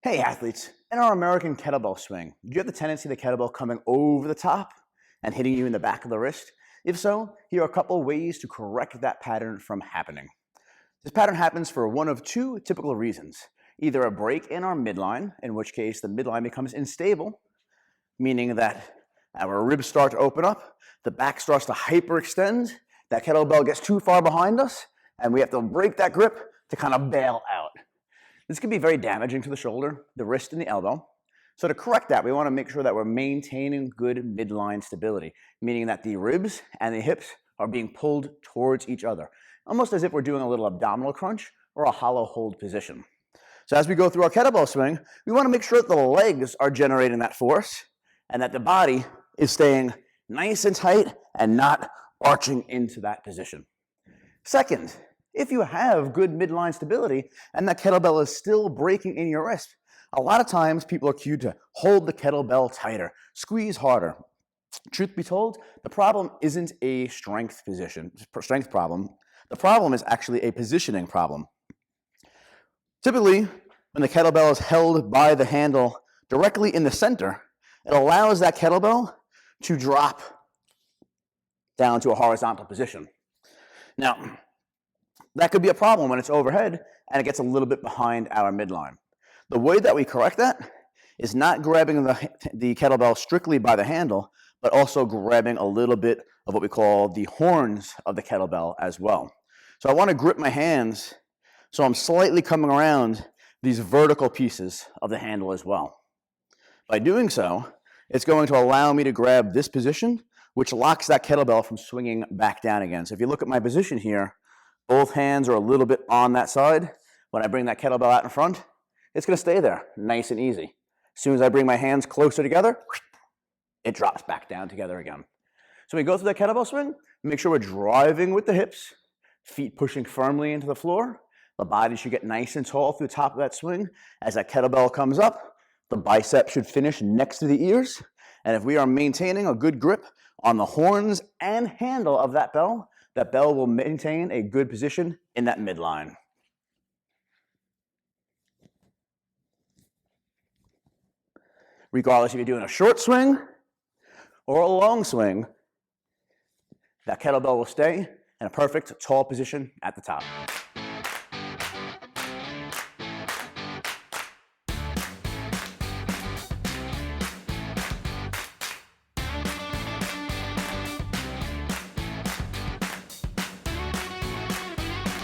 Hey athletes, in our American kettlebell swing, do you have the tendency of the kettlebell coming over the top and hitting you in the back of the wrist? If so, here are a couple of ways to correct that pattern from happening. This pattern happens for one of two typical reasons. Either a break in our midline, in which case the midline becomes unstable, meaning that our ribs start to open up, the back starts to hyperextend, that kettlebell gets too far behind us, and we have to break that grip to kind of bail out. This can be very damaging to the shoulder, the wrist, and the elbow. So to correct that, we want to make sure that we're maintaining good midline stability, meaning that the ribs and the hips are being pulled towards each other, almost as if we're doing a little abdominal crunch or a hollow hold position. So as we go through our kettlebell swing, we want to make sure that the legs are generating that force and that the body is staying nice and tight and not arching into that position. Second, if you have good midline stability and that kettlebell is still breaking in your wrist, a lot of times people are cued to hold the kettlebell tighter, squeeze harder. Truth be told, the problem isn't a strength problem. The problem is actually a positioning problem. Typically, when the kettlebell is held by the handle directly in the center, it allows that kettlebell to drop down to a horizontal position. Now, that could be a problem when it's overhead and it gets a little bit behind our midline. The way that we correct that is not grabbing the kettlebell strictly by the handle, but also grabbing a little bit of what we call the horns of the kettlebell as well. So I want to grip my hands so I'm slightly coming around these vertical pieces of the handle as well. By doing so, it's going to allow me to grab this position, which locks that kettlebell from swinging back down again. So if you look at my position here, both hands are a little bit on that side. When I bring that kettlebell out in front, it's going to stay there, nice and easy. As soon as I bring my hands closer together, it drops back down together again. So we go through that kettlebell swing, make sure we're driving with the hips, feet pushing firmly into the floor. The body should get nice and tall through the top of that swing. As that kettlebell comes up, the bicep should finish next to the ears. And if we are maintaining a good grip on the horns and handle of that bell will maintain a good position in that midline. Regardless if you're doing a short swing or a long swing, that kettlebell will stay in a perfect tall position at the top.